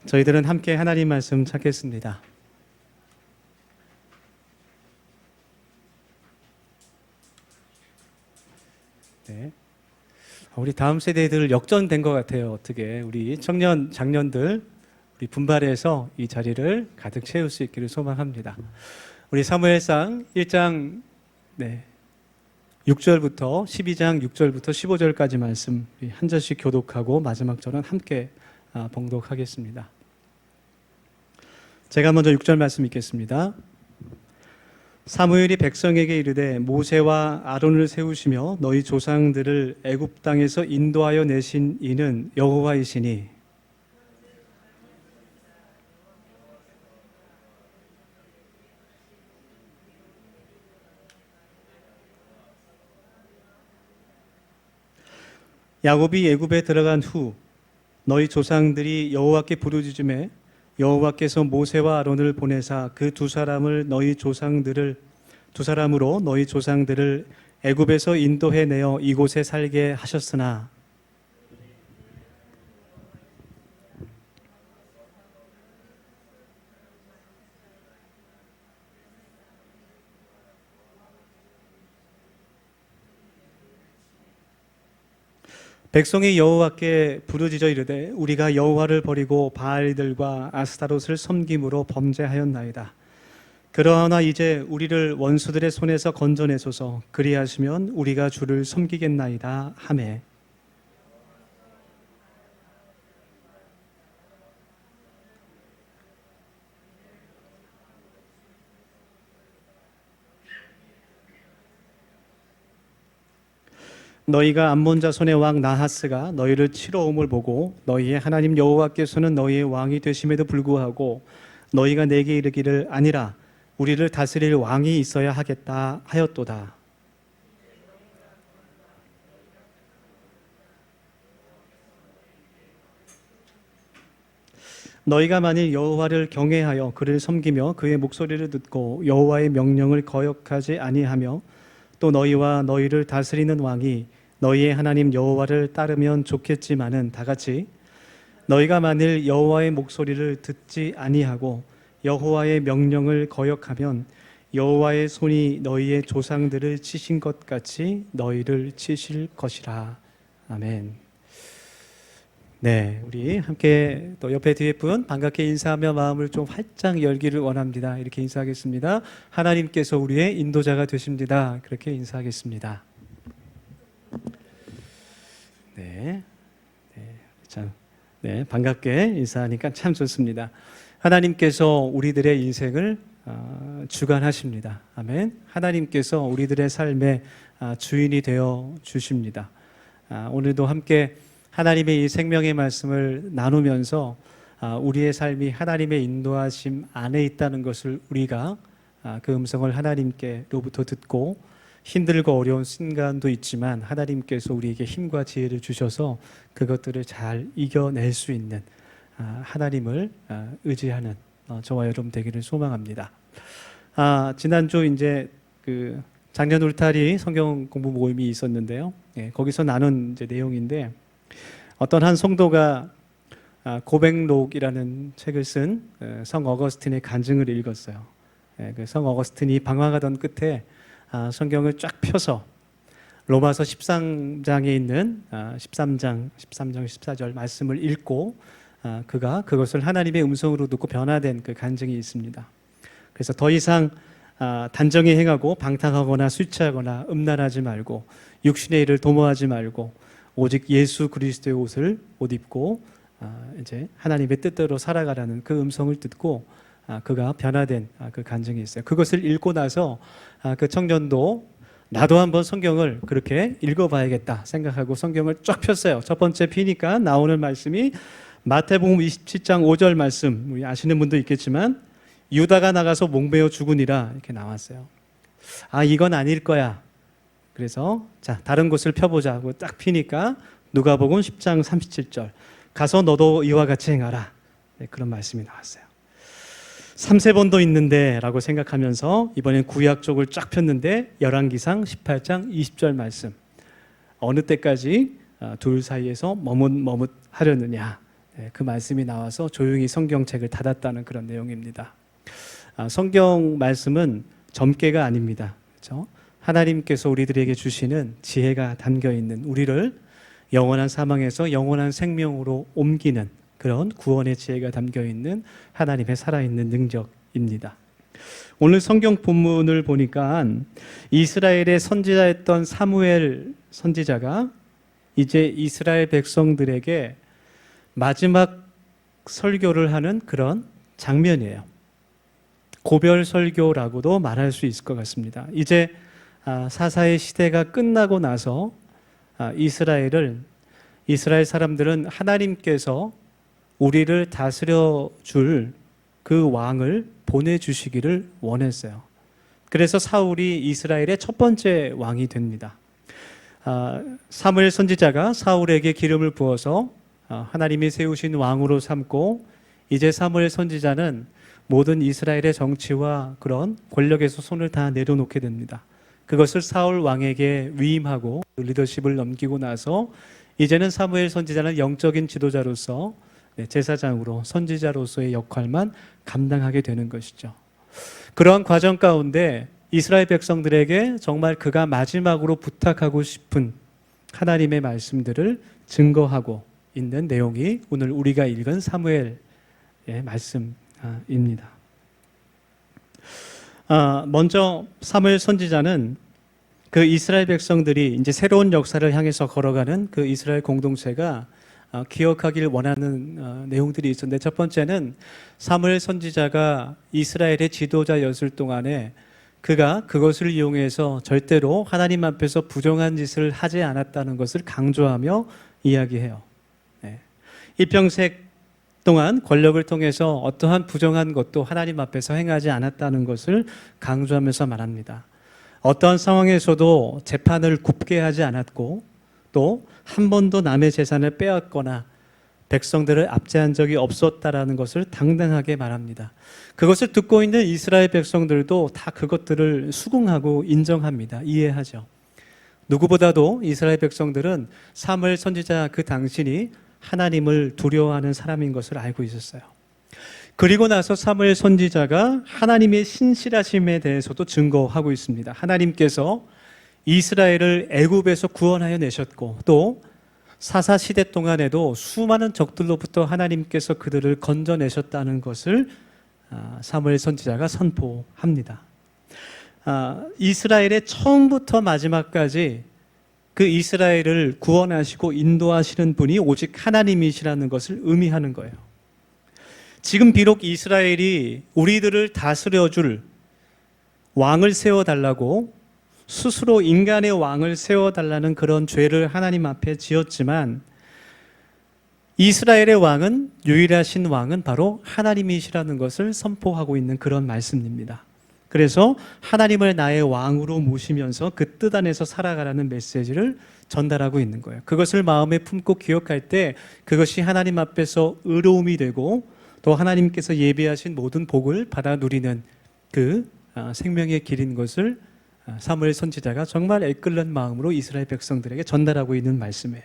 저희들은 함께 하나님 말씀 찾겠습니다. 네. 우리 다음 세대들 역전된 것 같아요. 어떻게 우리 청년 장년들 우리 분발해서 이 자리를 가득 채울 수 있기를 소망합니다. 우리 사무엘상 1장 6절부터 12장 6절부터 15절까지 말씀 한 절씩 교독하고 마지막 절은 함께 봉독하겠습니다. 제가 먼저 6절 말씀 읽겠습니다. 사무엘이 백성에게 이르되 모세와 아론을 세우시며 너희 조상들을 애굽 땅에서 인도하여 내신 이는 여호와이시니 야곱이 애굽에 들어간 후 너희 조상들이 여호와께 부르짖음에 여호와께서 모세와 아론을 보내사 그 두 사람으로 너희 조상들을 애굽에서 인도해 내어 이곳에 살게 하셨으나 백성이 여호와께 부르짖어 이르되 우리가 여호와를 버리고 바알들과 아스타롯을 섬김으로 범죄하였나이다. 그러하나 이제 우리를 원수들의 손에서 건져내소서. 그리하시면 우리가 주를 섬기겠나이다 하매 너희가 암몬 자손의 왕 나하스가 너희를 치러 om을 보고 너희의 하나님 여호와께서는 너희의 왕이 되심에도 불구하고 너희가 내게 이르기를 아니라 우리를 다스릴 왕이 있어야 하겠다 하였도다. 너희가 만일 여호와를 경외하여 그를 섬기며 그의 목소리를 듣고 여호와의 명령을 거역하지 아니하며 또 너희와 너희를 다스리는 왕이 너희의 하나님 여호와를 따르면 좋겠지만은 다같이 너희가 만일 여호와의 목소리를 듣지 아니하고 여호와의 명령을 거역하면 여호와의 손이 너희의 조상들을 치신 것 같이 너희를 치실 것이라. 아멘. 네, 우리 함께 또 옆에 뒤에 분 반갑게 인사하며 마음을 좀 활짝 열기를 원합니다. 이렇게 인사하겠습니다. 하나님께서 우리의 인도자가 되십니다. 그렇게 인사하겠습니다. 반갑게 인사하니까 참 좋습니다. 하나님께서 우리들의 인생을 주관하십니다. 아멘. 하나님께서 우리들의 삶의 주인이 되어 주십니다. 오늘도 함께 하나님의 이 생명의 말씀을 나누면서 우리의 삶이 하나님의 인도하심 안에 있다는 것을 우리가 그 음성을 하나님께로부터 듣고 힘들고 어려운 순간도 있지만 하나님께서 우리에게 힘과 지혜를 주셔서 그것들을 잘 이겨낼 수 있는 하나님을 의지하는 저와 여러분 되기를 소망합니다. 지난주 이제 그 작년 울타리 성경 공부 모임이 있었는데요. 거기서 나눈 이제 내용인데 어떤 한 성도가 고백록이라는 책을 쓴 성 어거스틴의 간증을 읽었어요. 그 성 어거스틴이 방황하던 끝에 성경을 쫙 펴서 로마서 13장에 있는 13장 14절 말씀을 읽고 그가 그것을 하나님의 음성으로 듣고 변화된 그 간증이 있습니다. 그래서 더 이상 단정히 행하고 방탕하거나 술 취하거나 음란하지 말고 육신의 일을 도모하지 말고 오직 예수 그리스도의 옷 입고 이제 하나님의 뜻대로 살아가라는 그 음성을 듣고 그가 변화된 그 간증이 있어요. 그것을 읽고 나서 그 청년도 나도 한번 성경을 그렇게 읽어봐야겠다 생각하고 성경을 쫙 폈어요. 첫 번째 피니까 나오는 말씀이 마태복음 27장 5절 말씀, 우리 아시는 분도 있겠지만 유다가 나가서 목매어 죽으니라 이렇게 나왔어요. 이건 아닐 거야. 그래서 자 다른 곳을 펴보자 하고 딱 피니까 누가복음 10장 37절 가서 너도 이와 같이 행하라. 그런 말씀이 나왔어요. 3-4번도 있는데 라고 생각하면서 이번엔 구약 쪽을 쫙 폈는데 열왕기상 18장 20절 말씀 어느 때까지 둘 사이에서 머뭇머뭇 하려느냐 그 말씀이 나와서 조용히 성경책을 닫았다는 그런 내용입니다. 성경 말씀은 점괘가 아닙니다. 그렇죠? 하나님께서 우리들에게 주시는 지혜가 담겨 있는, 우리를 영원한 사망에서 영원한 생명으로 옮기는 그런 구원의 지혜가 담겨 있는 하나님의 살아있는 능력입니다. 오늘 성경 본문을 보니까 이스라엘의 선지자였던 사무엘 선지자가 이제 이스라엘 백성들에게 마지막 설교를 하는 그런 장면이에요. 고별 설교라고도 말할 수 있을 것 같습니다. 이제 사사의 시대가 끝나고 나서 이스라엘 사람들은 하나님께서 우리를 다스려 줄 그 왕을 보내주시기를 원했어요. 그래서 사울이 이스라엘의 첫 번째 왕이 됩니다. 사무엘 선지자가 사울에게 기름을 부어서 하나님이 세우신 왕으로 삼고, 이제 사무엘 선지자는 모든 이스라엘의 정치와 그런 권력에서 손을 다 내려놓게 됩니다. 그것을 사울 왕에게 위임하고 리더십을 넘기고 나서 이제는 사무엘 선지자는 영적인 지도자로서 제사장으로 선지자로서의 역할만 감당하게 되는 것이죠. 그러한 과정 가운데 이스라엘 백성들에게 정말 그가 마지막으로 부탁하고 싶은 하나님의 말씀들을 증거하고 있는 내용이 오늘 우리가 읽은 사무엘의 말씀입니다. 먼저 사무엘 선지자는 그 이스라엘 백성들이 이제 새로운 역사를 향해서 걸어가는 그 이스라엘 공동체가 기억하길 원하는 내용들이 있었는데, 첫 번째는 사무엘 선지자가 이스라엘의 지도자였을 동안에 그가 그것을 이용해서 절대로 하나님 앞에서 부정한 짓을 하지 않았다는 것을 강조하며 이야기해요. 일평생 동안 권력을 통해서 어떠한 부정한 것도 하나님 앞에서 행하지 않았다는 것을 강조하면서 말합니다. 어떠한 상황에서도 재판을 굽게 하지 않았고, 또 한 번도 남의 재산을 빼앗거나 백성들을 압제한 적이 없었다라는 것을 당당하게 말합니다. 그것을 듣고 있는 이스라엘 백성들도 다 그것들을 수긍하고 인정합니다. 이해하죠. 누구보다도 이스라엘 백성들은 사무엘 선지자 그 당신이 하나님을 두려워하는 사람인 것을 알고 있었어요. 그리고 나서 사무엘 선지자가 하나님의 신실하심에 대해서도 증거하고 있습니다. 하나님께서 이스라엘을 애굽에서 구원하여 내셨고, 또 사사 시대 동안에도 수많은 적들로부터 하나님께서 그들을 건져내셨다는 것을 사무엘 선지자가 선포합니다. 이스라엘의 처음부터 마지막까지 그 이스라엘을 구원하시고 인도하시는 분이 오직 하나님이시라는 것을 의미하는 거예요. 지금 비록 이스라엘이 우리들을 다스려줄 왕을 세워달라고 스스로 인간의 왕을 세워달라는 그런 죄를 하나님 앞에 지었지만, 이스라엘의 왕은, 유일하신 왕은 바로 하나님이시라는 것을 선포하고 있는 그런 말씀입니다. 그래서 하나님을 나의 왕으로 모시면서 그 뜻 안에서 살아가라는 메시지를 전달하고 있는 거예요. 그것을 마음에 품고 기억할 때 그것이 하나님 앞에서 의로움이 되고, 또 하나님께서 예비하신 모든 복을 받아 누리는 그 생명의 길인 것을 사무엘 선지자가 정말 애끓는 마음으로 이스라엘 백성들에게 전달하고 있는 말씀이에요.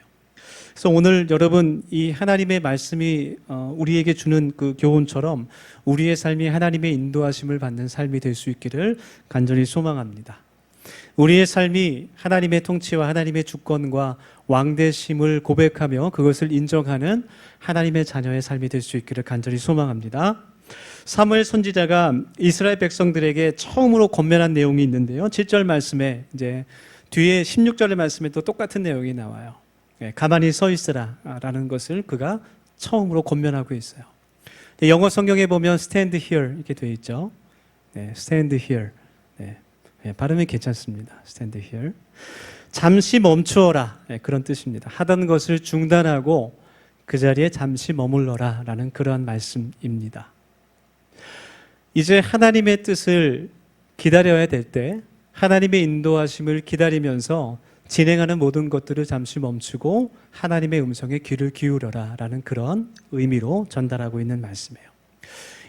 그래서 오늘 여러분, 이 하나님의 말씀이 우리에게 주는 그 교훈처럼 우리의 삶이 하나님의 인도하심을 받는 삶이 될 수 있기를 간절히 소망합니다. 우리의 삶이 하나님의 통치와 하나님의 주권과 왕대심을 고백하며 그것을 인정하는 하나님의 자녀의 삶이 될 수 있기를 간절히 소망합니다. 사무엘 선지자가 이스라엘 백성들에게 처음으로 권면한 내용이 있는데요. 7절 말씀에 이제 뒤에 16절의 말씀에 또 똑같은 내용이 나와요. 가만히 서 있으라 라는 것을 그가 처음으로 권면하고 있어요. 영어 성경에 보면 stand here 이렇게 되어 있죠. stand here. 발음이 괜찮습니다. stand here. 잠시 멈추어라, 그런 뜻입니다. 하던 것을 중단하고 그 자리에 잠시 머물러라 라는 그러한 말씀입니다. 이제 하나님의 뜻을 기다려야 될 때 하나님의 인도하심을 기다리면서 진행하는 모든 것들을 잠시 멈추고 하나님의 음성에 귀를 기울여라 라는 그런 의미로 전달하고 있는 말씀이에요.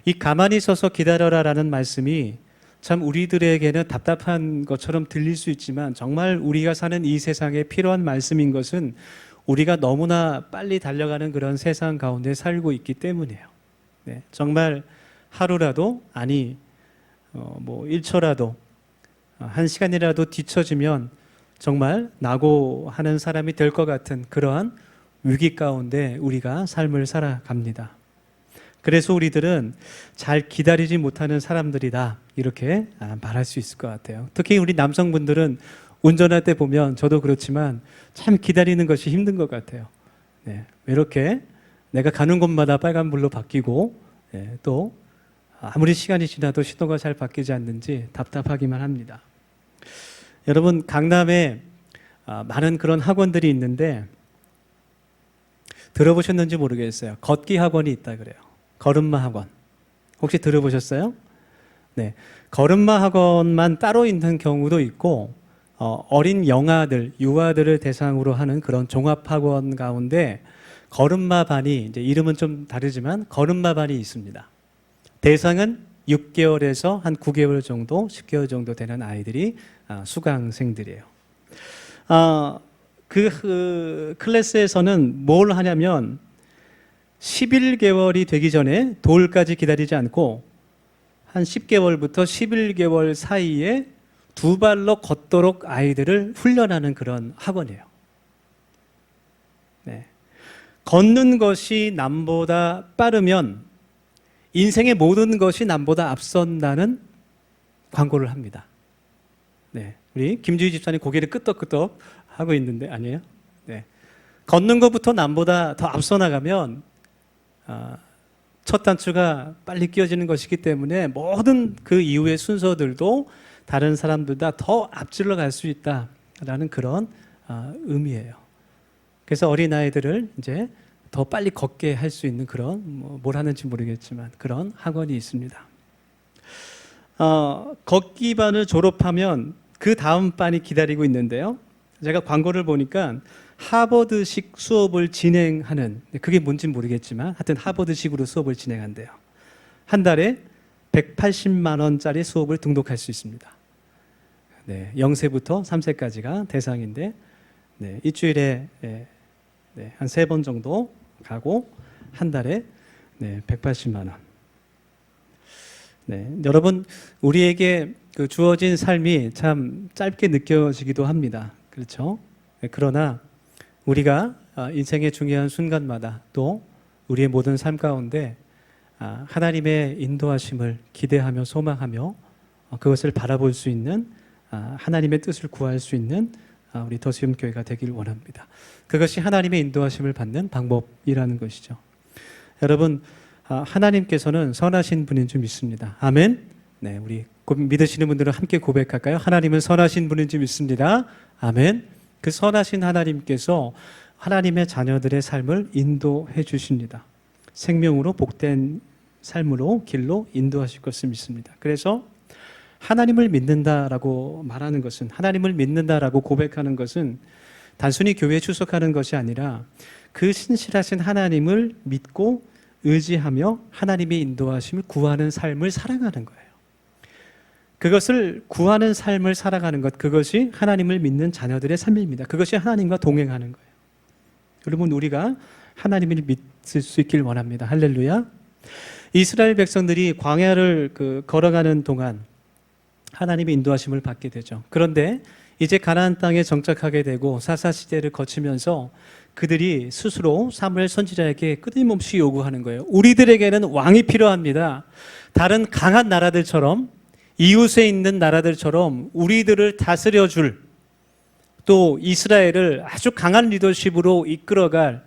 이 가만히 서서 기다려라 라는 말씀이 참 우리들에게는 답답한 것처럼 들릴 수 있지만, 정말 우리가 사는 이 세상에 필요한 말씀인 것은 우리가 너무나 빨리 달려가는 그런 세상 가운데 살고 있기 때문이에요. 네, 정말 하루라도 아니 뭐 1초라도 1시간이라도 뒤처지면 정말 낙오하는 사람이 될 것 같은 그러한 위기 가운데 우리가 삶을 살아갑니다. 그래서 우리들은 잘 기다리지 못하는 사람들이다 이렇게 말할 수 있을 것 같아요. 특히 우리 남성분들은 운전할 때 보면 저도 그렇지만 참 기다리는 것이 힘든 것 같아요. 네, 왜 이렇게 내가 가는 곳마다 빨간불로 바뀌고 또 아무리 시간이 지나도 신호가 잘 바뀌지 않는지 답답하기만 합니다. 여러분 강남에 많은 그런 학원들이 있는데 들어보셨는지 모르겠어요. 걷기 학원이 있다 그래요. 걸음마 학원. 혹시 들어보셨어요? 네, 걸음마 학원만 따로 있는 경우도 있고 어린 영아들, 유아들을 대상으로 하는 그런 종합학원 가운데 걸음마 반이 이제 이름은 좀 다르지만 걸음마 반이 있습니다. 대상은 6개월에서 한 9개월 정도, 10개월 정도 되는 아이들이 수강생들이에요. 그 클래스에서는 뭘 하냐면 11개월이 되기 전에 돌까지 기다리지 않고 한 10개월부터 11개월 사이에 두 발로 걷도록 아이들을 훈련하는 그런 학원이에요. 네. 걷는 것이 남보다 빠르면 인생의 모든 것이 남보다 앞선다는 광고를 합니다. 네. 우리 김주희 집사님 고개를 끄덕끄덕 하고 있는데 아니에요? 네. 걷는 것부터 남보다 더 앞서 나가면 첫 단추가 빨리 끼워지는 것이기 때문에 모든 그 이후의 순서들도 다른 사람들보다 더 앞질러 갈 수 있다라는 그런 의미예요. 그래서 어린아이들을 이제 더 빨리 걷게 할 수 있는 그런 뭘 하는지 모르겠지만 그런 학원이 있습니다. 걷기반을 졸업하면 그 다음 반이 기다리고 있는데요. 제가 광고를 보니까 하버드식 수업을 진행하는, 그게 뭔지 모르겠지만 하여튼 하버드식으로 수업을 진행한대요. 한 달에 180만 원짜리 수업을 등록할 수 있습니다. 네, 0세부터 3세까지가 대상인데 네, 일주일에 한 3번 정도 가고 한 달에 180만 원. 네, 여러분 우리에게 그 주어진 삶이 참 짧게 느껴지기도 합니다. 그렇죠? 네, 그러나 우리가 인생의 중요한 순간마다 또 우리의 모든 삶 가운데 하나님의 인도하심을 기대하며 소망하며 그것을 바라볼 수 있는 하나님의 뜻을 구할 수 있는 우리 더시움 교회가 되길 원합니다. 그것이 하나님의 인도하심을 받는 방법이라는 것이죠. 여러분 하나님께서는 선하신 분인 줄 믿습니다. 아멘. 네, 우리 믿으시는 분들은 함께 고백할까요? 하나님은 선하신 분인 줄 믿습니다. 아멘. 그 선하신 하나님께서 하나님의 자녀들의 삶을 인도해 주십니다. 생명으로 복된 삶으로 길로 인도하실 것을 믿습니다. 그래서 하나님을 믿는다라고 말하는 것은, 하나님을 믿는다라고 고백하는 것은 단순히 교회에 출석하는 것이 아니라 그 신실하신 하나님을 믿고 의지하며 하나님의 인도하심을 구하는 삶을 살아가는 거예요. 그것을 구하는 삶을 살아가는 것, 그것이 하나님을 믿는 자녀들의 삶입니다. 그것이 하나님과 동행하는 거예요. 여러분 우리가 하나님을 믿을 수 있길 원합니다. 할렐루야. 이스라엘 백성들이 광야를 걸어가는 동안 하나님의 인도하심을 받게 되죠. 그런데 이제 가나안 땅에 정착하게 되고 사사시대를 거치면서 그들이 스스로 사무엘 선지자에게 끊임없이 요구하는 거예요. 우리들에게는 왕이 필요합니다. 다른 강한 나라들처럼, 이웃에 있는 나라들처럼 우리들을 다스려줄, 또 이스라엘을 아주 강한 리더십으로 이끌어갈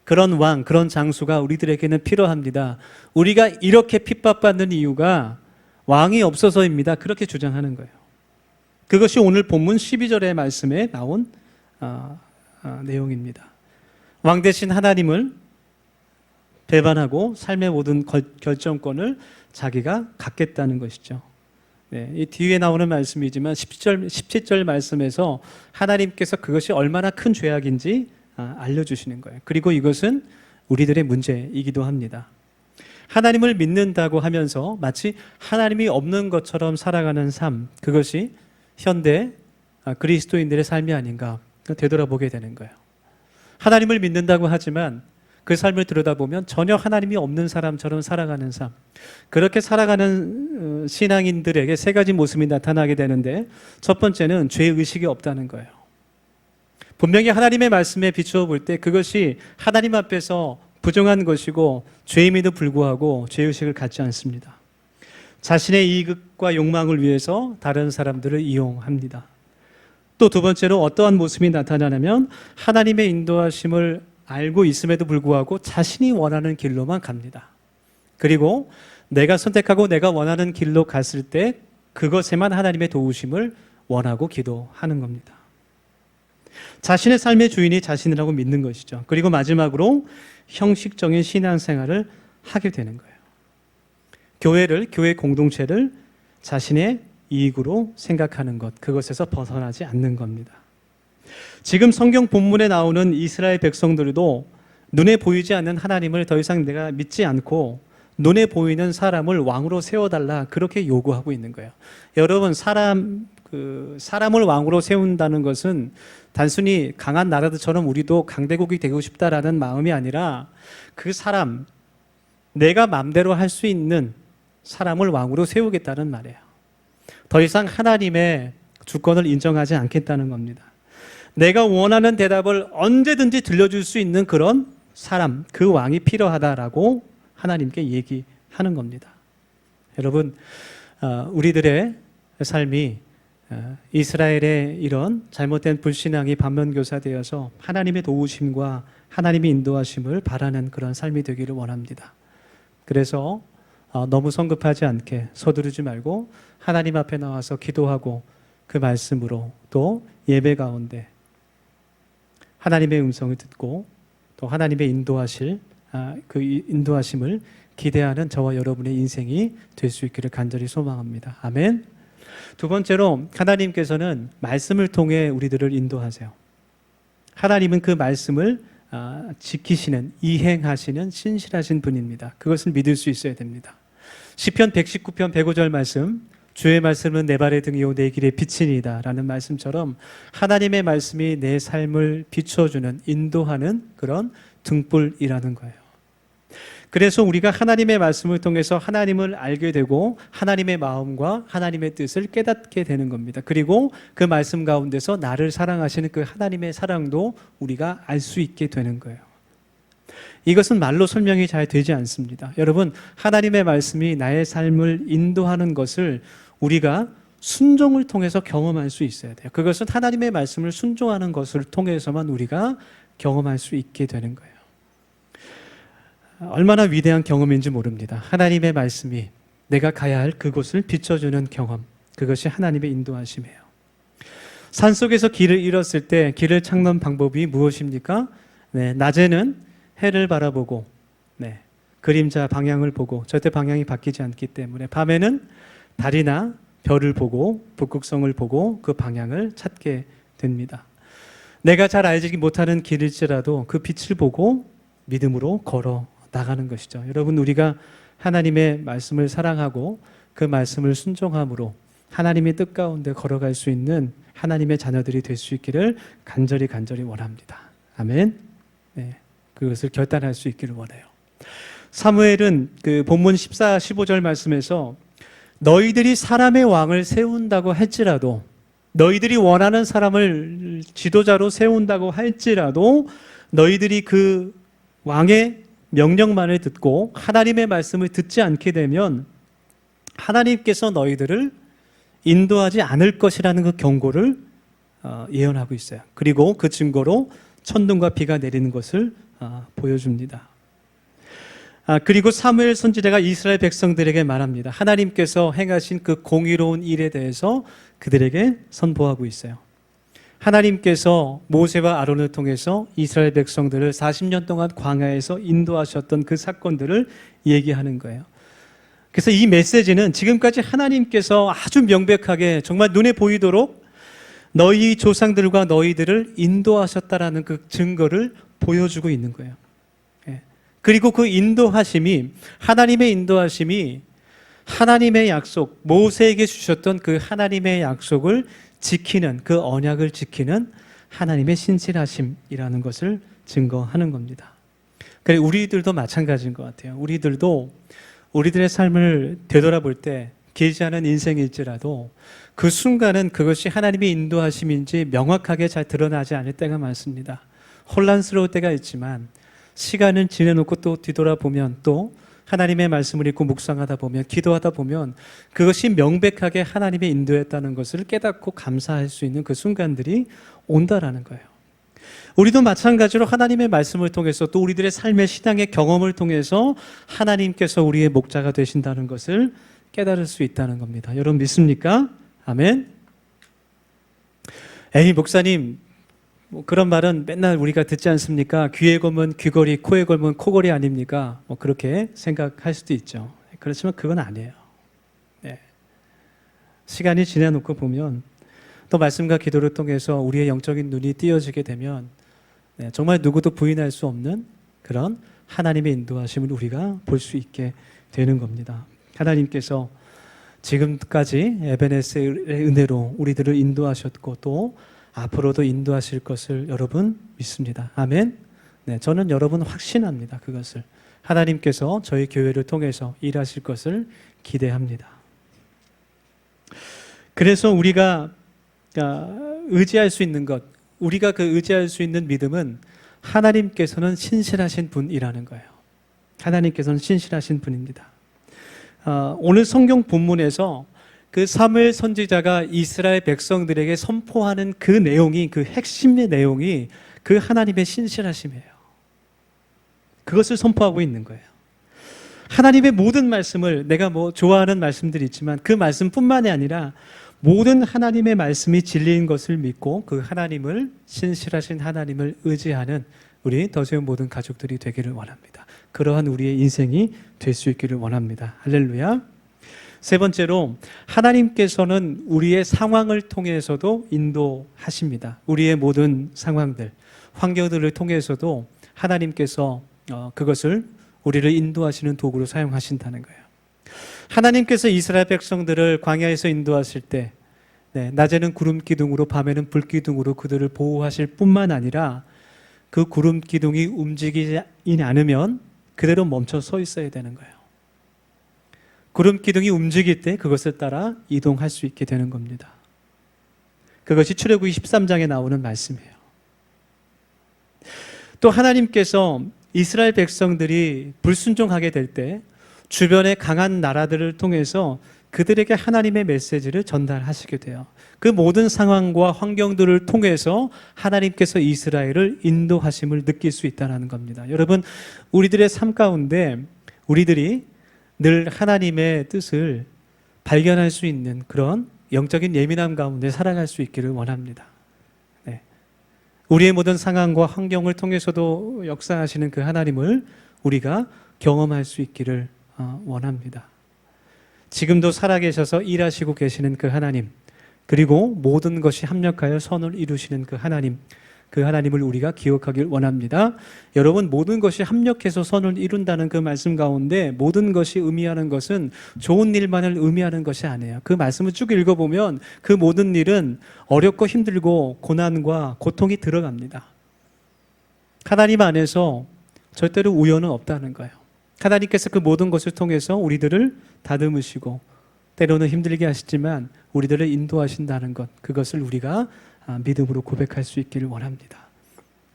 그런 왕, 그런 장수가 우리들에게는 필요합니다. 우리가 이렇게 핍박받는 이유가 왕이 없어서입니다. 그렇게 주장하는 거예요. 그것이 오늘 본문 12절의 말씀에 나온 내용입니다. 왕 대신 하나님을 배반하고 삶의 모든 결정권을 자기가 갖겠다는 것이죠. 네, 이 뒤에 나오는 말씀이지만 17절 말씀에서 하나님께서 그것이 얼마나 큰 죄악인지 알려주시는 거예요. 그리고 이것은 우리들의 문제이기도 합니다. 하나님을 믿는다고 하면서 마치 하나님이 없는 것처럼 살아가는 삶, 그것이 현대 그리스도인들의 삶이 아닌가 되돌아보게 되는 거예요. 하나님을 믿는다고 하지만 그 삶을 들여다보면 전혀 하나님이 없는 사람처럼 살아가는 삶. 그렇게 살아가는 신앙인들에게 세 가지 모습이 나타나게 되는데, 첫 번째는 죄의식이 없다는 거예요. 분명히 하나님의 말씀에 비추어 볼 때 그것이 하나님 앞에서 부정한 것이고 죄임에도 불구하고 죄의식을 갖지 않습니다. 자신의 이익과 욕망을 위해서 다른 사람들을 이용합니다. 또 두 번째로 어떠한 모습이 나타나냐면 하나님의 인도하심을 알고 있음에도 불구하고 자신이 원하는 길로만 갑니다. 그리고 내가 선택하고 내가 원하는 길로 갔을 때 그것에만 하나님의 도우심을 원하고 기도하는 겁니다. 자신의 삶의 주인이 자신이라고 믿는 것이죠. 그리고 마지막으로 형식적인 신앙생활을 하게 되는 거예요. 교회 공동체를 자신의 이익으로 생각하는 것, 그것에서 벗어나지 않는 겁니다. 지금 성경 본문에 나오는 이스라엘 백성들도 눈에 보이지 않는 하나님을 더 이상 내가 믿지 않고 눈에 보이는 사람을 왕으로 세워달라, 그렇게 요구하고 있는 거예요. 여러분, 사람을 왕으로 세운다는 것은 단순히 강한 나라들처럼 우리도 강대국이 되고 싶다라는 마음이 아니라 그 사람, 내가 마음대로 할 수 있는 사람을 왕으로 세우겠다는 말이에요. 더 이상 하나님의 주권을 인정하지 않겠다는 겁니다. 내가 원하는 대답을 언제든지 들려줄 수 있는 그런 사람, 그 왕이 필요하다라고 하나님께 얘기하는 겁니다. 여러분, 우리들의 삶이 이스라엘의 이런 잘못된 불신앙이 반면교사되어서 하나님의 도우심과 하나님의 인도하심을 바라는 그런 삶이 되기를 원합니다. 그래서 너무 성급하지 않게 서두르지 말고 하나님 앞에 나와서 기도하고 그 말씀으로 또 예배 가운데 하나님의 음성을 듣고 또 하나님의 그 인도하심을 기대하는 저와 여러분의 인생이 될 수 있기를 간절히 소망합니다. 아멘. 두 번째로, 하나님께서는 말씀을 통해 우리들을 인도하세요. 하나님은 그 말씀을 지키시는, 이행하시는 신실하신 분입니다. 그것을 믿을 수 있어야 됩니다. 시편 119편 105절 말씀, 주의 말씀은 내 발의 등이요 내 길의 빛이니이다 라는 말씀처럼 하나님의 말씀이 내 삶을 비춰주는, 인도하는 그런 등불이라는 거예요. 그래서 우리가 하나님의 말씀을 통해서 하나님을 알게 되고 하나님의 마음과 하나님의 뜻을 깨닫게 되는 겁니다. 그리고 그 말씀 가운데서 나를 사랑하시는 그 하나님의 사랑도 우리가 알 수 있게 되는 거예요. 이것은 말로 설명이 잘 되지 않습니다. 여러분, 하나님의 말씀이 나의 삶을 인도하는 것을 우리가 순종을 통해서 경험할 수 있어야 돼요. 그것은 하나님의 말씀을 순종하는 것을 통해서만 우리가 경험할 수 있게 되는 거예요. 얼마나 위대한 경험인지 모릅니다. 하나님의 말씀이 내가 가야 할 그곳을 비춰주는 경험, 그것이 하나님의 인도하심이에요. 산속에서 길을 잃었을 때 길을 찾는 방법이 무엇입니까? 낮에는 해를 바라보고 그림자 방향을 보고 절대 방향이 바뀌지 않기 때문에 밤에는 달이나 별을 보고 북극성을 보고 그 방향을 찾게 됩니다. 내가 잘 알지 못하는 길일지라도 그 빛을 보고 믿음으로 걸어 나가는 것이죠. 여러분, 우리가 하나님의 말씀을 사랑하고 그 말씀을 순종함으로 하나님의 뜻 가운데 걸어갈 수 있는 하나님의 자녀들이 될 수 있기를 간절히 원합니다. 아멘. 그것을 결단할 수 있기를 원해요. 사무엘은 그 본문 14, 15절 말씀에서 너희들이 사람의 왕을 세운다고 할지라도, 너희들이 원하는 사람을 지도자로 세운다고 할지라도 너희들이 그 왕의 명령만을 듣고 하나님의 말씀을 듣지 않게 되면 하나님께서 너희들을 인도하지 않을 것이라는 그 경고를 예언하고 있어요. 그리고 그 증거로 천둥과 비가 내리는 것을 보여줍니다. 그리고 사무엘 선지자가 이스라엘 백성들에게 말합니다. 하나님께서 행하신 그 공의로운 일에 대해서 그들에게 선포하고 있어요. 하나님께서 모세와 아론을 통해서 이스라엘 백성들을 40년 동안 광야에서 인도하셨던 그 사건들을 얘기하는 거예요. 그래서 이 메시지는 지금까지 하나님께서 아주 명백하게 정말 눈에 보이도록 너희 조상들과 너희들을 인도하셨다라는 그 증거를 보여주고 있는 거예요. 그리고 그 인도하심이, 하나님의 인도하심이 하나님의 약속, 모세에게 주셨던 그 하나님의 약속을 지키는, 그 언약을 지키는 하나님의 신실하심이라는 것을 증거하는 겁니다. 그래, 우리들도 마찬가지인 것 같아요. 우리들도 우리들의 삶을 되돌아볼 때 길지 않은 인생일지라도 그 순간은 그것이 하나님의 인도하심인지 명확하게 잘 드러나지 않을 때가 많습니다. 혼란스러울 때가 있지만 시간을 지내놓고 또 뒤돌아보면 또 하나님의 말씀을 읽고 묵상하다 보면 기도하다 보면 그것이 명백하게 하나님의 인도였다는 것을 깨닫고 감사할 수 있는 그 순간들이 온다라는 거예요. 우리도 마찬가지로 하나님의 말씀을 통해서 또 우리들의 삶의 신앙의 경험을 통해서 하나님께서 우리의 목자가 되신다는 것을 깨달을 수 있다는 겁니다. 여러분 믿습니까? 아멘. 에이 목사님, 그런 말은 맨날 우리가 듣지 않습니까? 귀에 걸면 귀걸이, 코에 걸면 코걸이 아닙니까? 그렇게 생각할 수도 있죠. 그렇지만 그건 아니에요. 네. 시간이 지나놓고 보면 또 말씀과 기도를 통해서 우리의 영적인 눈이 띄어지게 되면 정말 누구도 부인할 수 없는 그런 하나님의 인도하심을 우리가 볼 수 있게 되는 겁니다. 하나님께서 지금까지 에베네스의 은혜로 우리들을 인도하셨고 또 앞으로도 인도하실 것을 여러분 믿습니다. 아멘. 네, 저는 여러분 확신합니다. 그것을 하나님께서 저희 교회를 통해서 일하실 것을 기대합니다. 그래서 우리가 의지할 수 있는 것, 우리가 그 의지할 수 있는 믿음은 하나님께서는 신실하신 분이라는 거예요. 하나님께서는 신실하신 분입니다. 오늘 성경 본문에서 그 사무엘 선지자가 이스라엘 백성들에게 선포하는 그 내용이, 그 핵심의 내용이 그 하나님의 신실하심이에요. 그것을 선포하고 있는 거예요. 하나님의 모든 말씀을, 내가 좋아하는 말씀들이 있지만 그 말씀뿐만이 아니라 모든 하나님의 말씀이 진리인 것을 믿고 그 하나님을, 신실하신 하나님을 의지하는 우리 더세운 모든 가족들이 되기를 원합니다. 그러한 우리의 인생이 될 수 있기를 원합니다. 할렐루야. 세 번째로, 하나님께서는 우리의 상황을 통해서도 인도하십니다. 우리의 모든 상황들, 환경들을 통해서도 하나님께서 그것을 우리를 인도하시는 도구로 사용하신다는 거예요. 하나님께서 이스라엘 백성들을 광야에서 인도하실 때 낮에는 구름 기둥으로 밤에는 불 기둥으로 그들을 보호하실 뿐만 아니라 그 구름 기둥이 움직이지 않으면 그대로 멈춰 서 있어야 되는 거예요. 구름 기둥이 움직일 때 그것을 따라 이동할 수 있게 되는 겁니다. 그것이 출애굽기 13장에 나오는 말씀이에요. 또 하나님께서 이스라엘 백성들이 불순종하게 될 때 주변의 강한 나라들을 통해서 그들에게 하나님의 메시지를 전달하시게 돼요. 그 모든 상황과 환경들을 통해서 하나님께서 이스라엘을 인도하심을 느낄 수 있다는 겁니다. 여러분, 우리들의 삶 가운데 우리들이 늘 하나님의 뜻을 발견할 수 있는 그런 영적인 예민함 가운데 살아갈 수 있기를 원합니다. 네. 우리의 모든 상황과 환경을 통해서도 역사하시는 그 하나님을 우리가 경험할 수 있기를 원합니다. 지금도 살아계셔서 일하시고 계시는 그 하나님, 그리고 모든 것이 합력하여 선을 이루시는 그 하나님, 그 하나님을 우리가 기억하길 원합니다. 여러분, 모든 것이 합력해서 선을 이룬다는 그 말씀 가운데 모든 것이 의미하는 것은 좋은 일만을 의미하는 것이 아니에요. 그 말씀을 쭉 읽어보면 그 모든 일은 어렵고 힘들고 고난과 고통이 들어갑니다. 하나님 안에서 절대로 우연은 없다는 거예요. 하나님께서 그 모든 것을 통해서 우리들을 다듬으시고 때로는 힘들게 하시지만 우리들을 인도하신다는 것, 그것을 우리가 믿음으로 고백할 수 있기를 원합니다.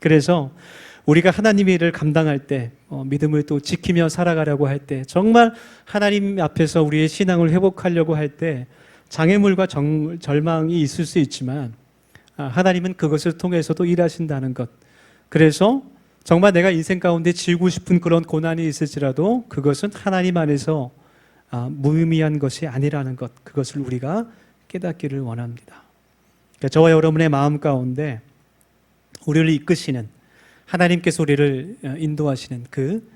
그래서 우리가 하나님의 일을 감당할 때 믿음을 또 지키며 살아가려고 할 때 정말 하나님 앞에서 우리의 신앙을 회복하려고 할 때 장애물과 절망이 있을 수 있지만 하나님은 그것을 통해서도 일하신다는 것, 그래서 정말 내가 인생 가운데 지우고 싶은 그런 고난이 있을지라도 그것은 하나님 안에서 무의미한 것이 아니라는 것, 그것을 우리가 깨닫기를 원합니다. 그러니까 저와 여러분의 마음 가운데 우리를 이끄시는 하나님께서 우리를 인도하시는 그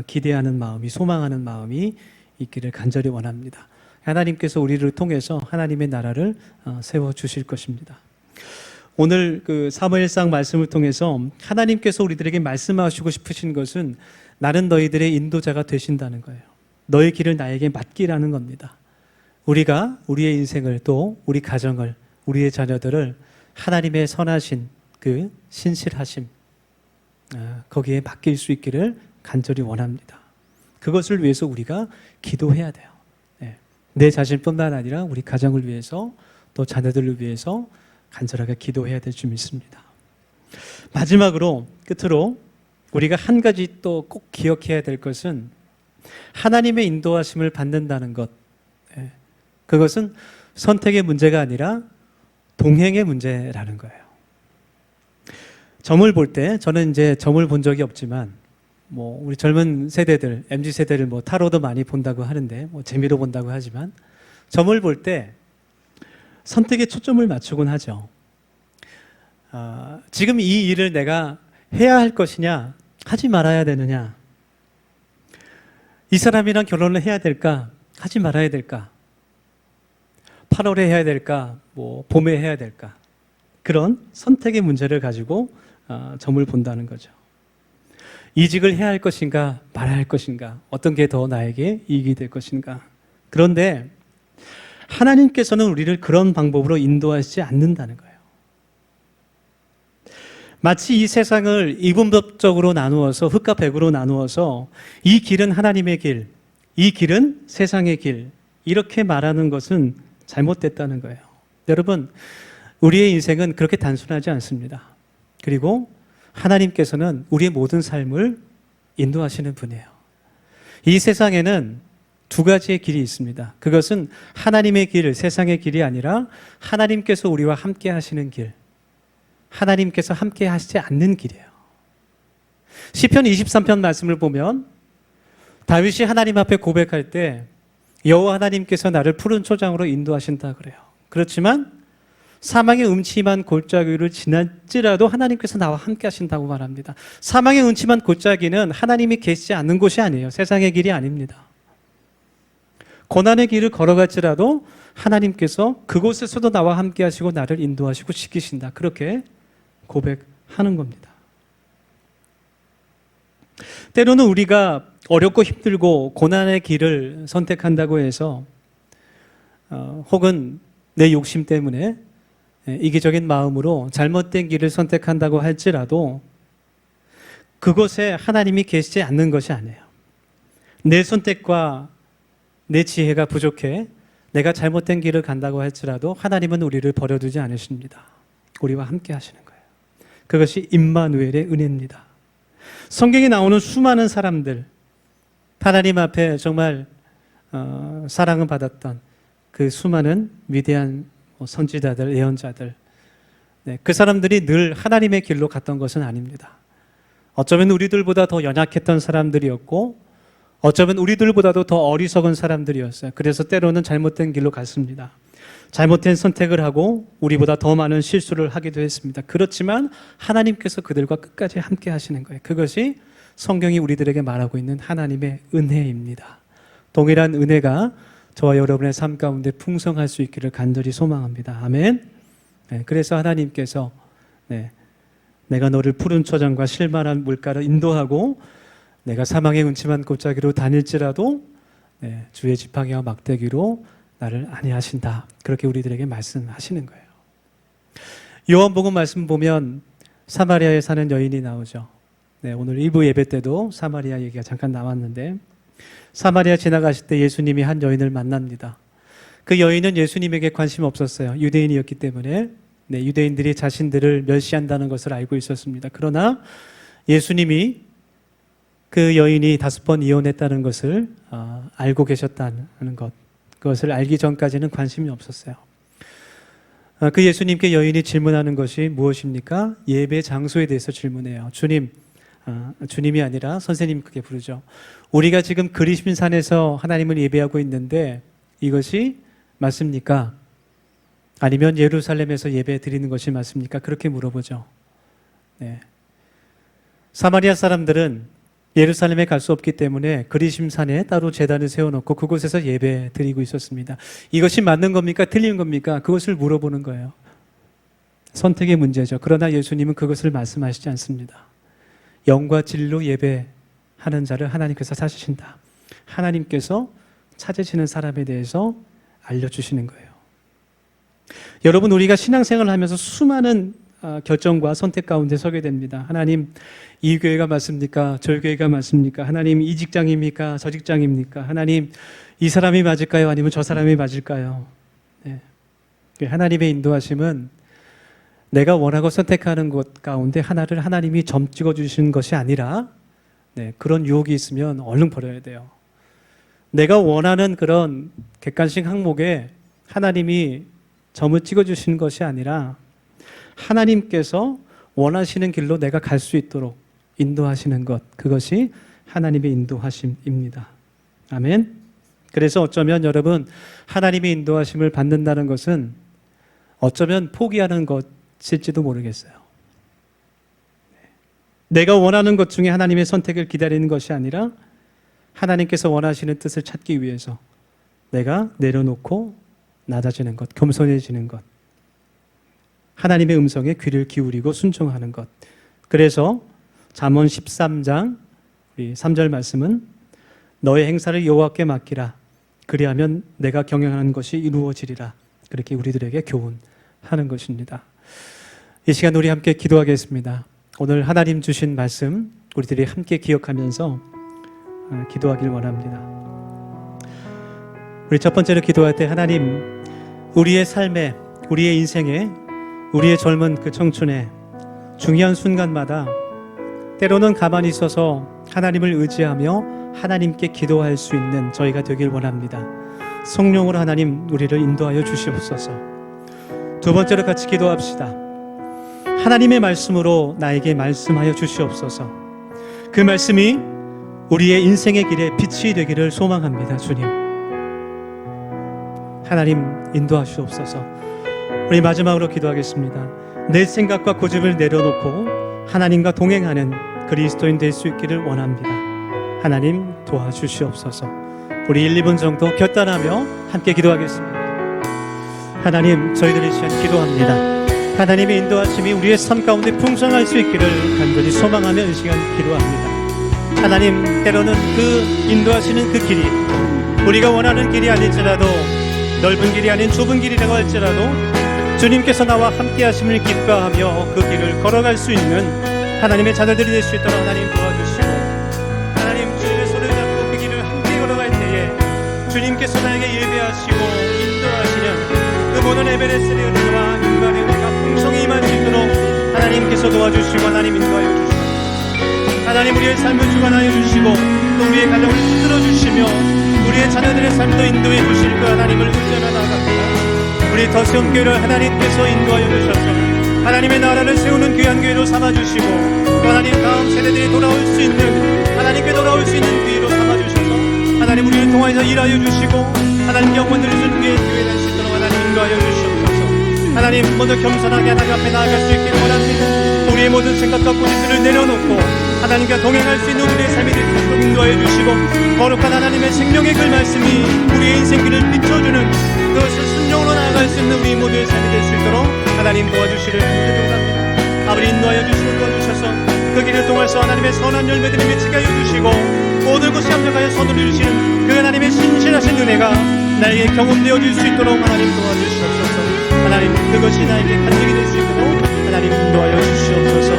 기대하는 마음이, 소망하는 마음이 있기를 간절히 원합니다. 하나님께서 우리를 통해서 하나님의 나라를 세워주실 것입니다. 오늘 그 사무엘상 말씀을 통해서 하나님께서 우리들에게 말씀하시고 싶으신 것은 나는 너희들의 인도자가 되신다는 거예요. 너의 길을 나에게 맡기라는 겁니다. 우리가 우리의 인생을, 또 우리 가정을, 우리의 자녀들을 하나님의 선하신 그 신실하심, 거기에 맡길 수 있기를 간절히 원합니다. 그것을 위해서 우리가 기도해야 돼요. 내 자신뿐만 아니라 우리 가정을 위해서 또 자녀들을 위해서 간절하게 기도해야 될 줄 믿습니다. 마지막으로 끝으로 우리가 한 가지 또 꼭 기억해야 될 것은 하나님의 인도하심을 받는다는 것. 그것은 선택의 문제가 아니라 동행의 문제라는 거예요. 점을 볼 때 저는 이제 점을 본 적이 없지만 우리 젊은 세대들, MZ 세대를 타로도 많이 본다고 하는데 재미로 본다고 하지만 점을 볼 때 선택에 초점을 맞추곤 하죠. 지금 이 일을 내가 해야 할 것이냐, 하지 말아야 되느냐, 이 사람이랑 결혼을 해야 될까, 하지 말아야 될까, 8월에 해야 될까, 봄에 해야 될까, 그런 선택의 문제를 가지고 점을 본다는 거죠. 이직을 해야 할 것인가 말아야 할 것인가, 어떤 게 더 나에게 이익이 될 것인가. 그런데 하나님께서는 우리를 그런 방법으로 인도하시지 않는다는 거예요. 마치 이 세상을 이분법적으로 나누어서 흙과 백으로 나누어서 이 길은 하나님의 길, 이 길은 세상의 길, 이렇게 말하는 것은 잘못됐다는 거예요. 여러분, 우리의 인생은 그렇게 단순하지 않습니다. 그리고 하나님께서는 우리의 모든 삶을 인도하시는 분이에요. 이 세상에는 두 가지의 길이 있습니다. 그것은 하나님의 길, 세상의 길이 아니라 하나님께서 우리와 함께 하시는 길, 하나님께서 함께 하시지 않는 길이에요. 시편 23편 말씀을 보면 다윗이 하나님 앞에 고백할 때 여호와 하나님께서 나를 푸른 초장으로 인도하신다 그래요. 그렇지만 사망의 음침한 골짜기를 지날지라도 하나님께서 나와 함께 하신다고 말합니다. 사망의 음침한 골짜기는 하나님이 계시지 않는 곳이 아니에요. 세상의 길이 아닙니다. 고난의 길을 걸어갈지라도 하나님께서 그곳에서도 나와 함께 하시고 나를 인도하시고 지키신다. 그렇게 고백하는 겁니다. 때로는 우리가 어렵고 힘들고 고난의 길을 선택한다고 해서 혹은 내 욕심 때문에 이기적인 마음으로 잘못된 길을 선택한다고 할지라도 그곳에 하나님이 계시지 않는 것이 아니에요. 내 선택과 내 지혜가 부족해 내가 잘못된 길을 간다고 할지라도 하나님은 우리를 버려두지 않으십니다. 우리와 함께 하시는 거예요. 그것이 임마누엘의 은혜입니다. 성경에 나오는 수많은 사람들, 하나님 앞에 정말 사랑을 받았던 그 수많은 위대한 선지자들, 예언자들, 그 사람들이 늘 하나님의 길로 갔던 것은 아닙니다. 어쩌면 우리들보다 더 연약했던 사람들이었고 어쩌면 우리들보다도 더 어리석은 사람들이었어요. 그래서 때로는 잘못된 길로 갔습니다. 잘못된 선택을 하고 우리보다 더 많은 실수를 하기도 했습니다. 그렇지만 하나님께서 그들과 끝까지 함께 하시는 거예요. 그것이 성경이 우리들에게 말하고 있는 하나님의 은혜입니다. 동일한 은혜가 저와 여러분의 삶 가운데 풍성할 수 있기를 간절히 소망합니다. 아멘. 그래서 하나님께서 내가 너를 푸른 초장과 실만한 물가를 인도하고 내가 사망의 음침한 골짜기로 다닐지라도 주의 지팡이와 막대기로 나를 안위하신다. 그렇게 우리들에게 말씀하시는 거예요. 요한복음 말씀 보면 사마리아에 사는 여인이 나오죠. 오늘 2부 예배 때도 사마리아 얘기가 잠깐 나왔는데 사마리아 지나가실 때 예수님이 한 여인을 만납니다. 그 여인은 예수님에게 관심 없었어요. 유대인이었기 때문에 유대인들이 자신들을 멸시한다는 것을 알고 있었습니다. 그러나 예수님이 그 여인이 5번 이혼했다는 것을 알고 계셨다는 것, 그것을 알기 전까지는 관심이 없었어요. 그 예수님께 여인이 질문하는 것이 무엇입니까? 예배 장소에 대해서 질문해요. 주님이 아니라 선생님 그렇게 부르죠. 우리가 지금 그리심산에서 하나님을 예배하고 있는데 이것이 맞습니까? 아니면 예루살렘에서 예배 드리는 것이 맞습니까? 그렇게 물어보죠. 사마리아 사람들은 예루살렘에 갈 수 없기 때문에 그리심산에 따로 제단을 세워놓고 그곳에서 예배 드리고 있었습니다. 이것이 맞는 겁니까? 틀린 겁니까? 그것을 물어보는 거예요. 선택의 문제죠. 그러나 예수님은 그것을 말씀하시지 않습니다. 영과 진리로 예배하는 자를 하나님께서 찾으신다. 하나님께서 찾으시는 사람에 대해서 알려주시는 거예요. 여러분, 우리가 신앙생활을 하면서 수많은 결정과 선택 가운데 서게 됩니다. 하나님, 이 교회가 맞습니까? 저 교회가 맞습니까? 하나님, 이 직장입니까? 저 직장입니까? 하나님, 이 사람이 맞을까요? 아니면 저 사람이 맞을까요? 네. 하나님의 인도하심은 내가 원하고 선택하는 것 가운데 하나를 하나님이 점 찍어주시는 것이 아니라, 네, 그런 유혹이 있으면 얼른 버려야 돼요. 내가 원하는 그런 객관식 항목에 하나님이 점을 찍어주시는 것이 아니라 하나님께서 원하시는 길로 내가 갈 수 있도록 인도하시는 것, 그것이 하나님의 인도하심입니다. 아멘. 그래서 어쩌면 여러분, 하나님의 인도하심을 받는다는 것은 어쩌면 포기하는 것일지도 모르겠어요. 내가 원하는 것 중에 하나님의 선택을 기다리는 것이 아니라 하나님께서 원하시는 뜻을 찾기 위해서 내가 내려놓고 낮아지는 것, 겸손해지는 것, 하나님의 음성에 귀를 기울이고 순종하는 것. 그래서 잠언 13장 3절 말씀은 너의 행사를 여호와께 맡기라. 그리하면 내가 경영하는 것이 이루어지리라. 그렇게 우리들에게 교훈하는 것입니다. 이 시간 우리 함께 기도하겠습니다. 오늘 하나님 주신 말씀 우리들이 함께 기억하면서 기도하길 원합니다. 우리 첫 번째로 기도할 때 하나님, 우리의 삶에, 우리의 인생에, 우리의 젊은 그 청춘에 중요한 순간마다 때로는 가만히 있어서 하나님을 의지하며 하나님께 기도할 수 있는 저희가 되길 원합니다. 성령으로 하나님 우리를 인도하여 주시옵소서. 두 번째로 같이 기도합시다. 하나님의 말씀으로 나에게 말씀하여 주시옵소서. 그 말씀이 우리의 인생의 길에 빛이 되기를 소망합니다. 주님, 하나님 인도하시옵소서. 우리 마지막으로 기도하겠습니다. 내 생각과 고집을 내려놓고 하나님과 동행하는 그리스도인 될 수 있기를 원합니다. 하나님 도와주시옵소서. 우리 1, 2분 정도 결단하며 함께 기도하겠습니다. 하나님, 저희들이 시간 기도합니다. 하나님의 인도하심이 우리의 삶 가운데 풍성할 수 있기를 간절히 소망하며 이 시간 기도합니다. 하나님, 때로는 그 인도하시는 그 길이 우리가 원하는 길이 아닐지라도, 넓은 길이 아닌 좁은 길이라고 할지라도 주님께서 나와 함께 하심을 기뻐하며 그 길을 걸어갈 수 있는 하나님의 자녀들이 될 수 있도록 하나님 도와주시고, 하나님 주님의 손을 잡고 그 길을 함께 걸어갈 때에 주님께서 나에게 예배하시고 인도하시는 그 모든 에베레스의 은혜와 인간의 은혜가 풍성히 임할 수 있도록 하나님께서 도와주시고 하나님 인도하여 주시고, 하나님 우리의 삶을 주관하여 주시고 또 우리의 가정을 붙들어 주시며 우리의 자녀들의 삶도 인도해 주실 그 하나님을 의지하며 나아갑니다. 우리 더시온교회를 하나님께서 인도하여 주셔서 하나님의 나라를 세우는 귀한 교회로 삼아주시고 또 하나님 다음 세대들이 돌아올 수 있는, 하나님께 돌아올 수 있는 교회로 삼아주셔서 하나님 우리를 통하여서 일하여 주시고 하나님 영원을 주는 교회 될 수 있도록 하나님 인도하여 주시옵소서. 하나님 모두 겸손하게 하나님 앞에 나아갈 수 있기를 원합니다. 우리의 모든 생각과 고집들을 내려놓고 하나님과 동행할 수 있는 우리의 삶이 될 수 있도록 인도하여 주시고, 거룩한 하나님의 생명의 그 말씀이 우리의 인생길을 비춰주는 그것을 순종으로 나아갈 수 있는 우리 모두의 삶이 될 수 있도록 하나님 도와주시를 기도합니다. 아버지 인도하여 주시고 도와주셔서 그 길을 통해서 하나님의 선한 열매들이 맺히게 하여 주시고 모든 것이 합력하여 선을 이루시는 그 하나님의 신실하신 은혜가 나에게 경험되어질 수 있도록 하나님 도와주시옵소서. 하나님 그것이 나에게 간증이 될 수 있도록 하나님 인도하여 주시옵소서.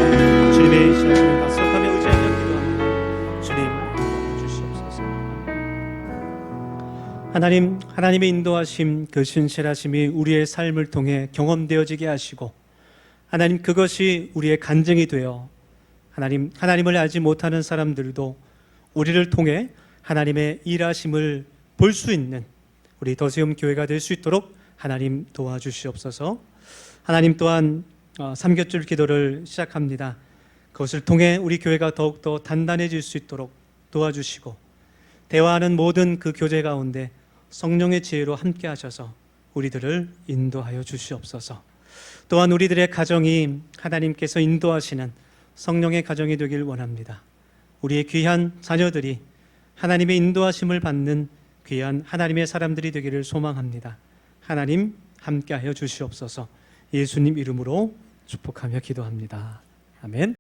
주님의 신하심을 받석하며 의지하며 기도합니다. 주님 도와주시옵소서. 하나님, 하나님의 인도하심, 그 신실하심이 우리의 삶을 통해 경험되어지게 하시고 하나님 그것이 우리의 간증이 되어 하나님을 알지 못하는 사람들도 우리를 통해 하나님의 일하심을 볼 수 있는 우리 더시움 교회가 될 수 있도록 하나님 도와주시옵소서. 하나님 또한 삼겹줄 기도를 시작합니다. 그것을 통해 우리 교회가 더욱더 단단해질 수 있도록 도와주시고 대화하는 모든 그 교제 가운데 성령의 지혜로 함께 하셔서 우리들을 인도하여 주시옵소서. 또한 우리들의 가정이 하나님께서 인도하시는 성령의 가정이 되길 원합니다. 우리의 귀한 자녀들이 하나님의 인도하심을 받는 귀한 하나님의 사람들이 되기를 소망합니다. 하나님 함께하여 주시옵소서. 예수님 이름으로 축복하며 기도합니다. 아멘.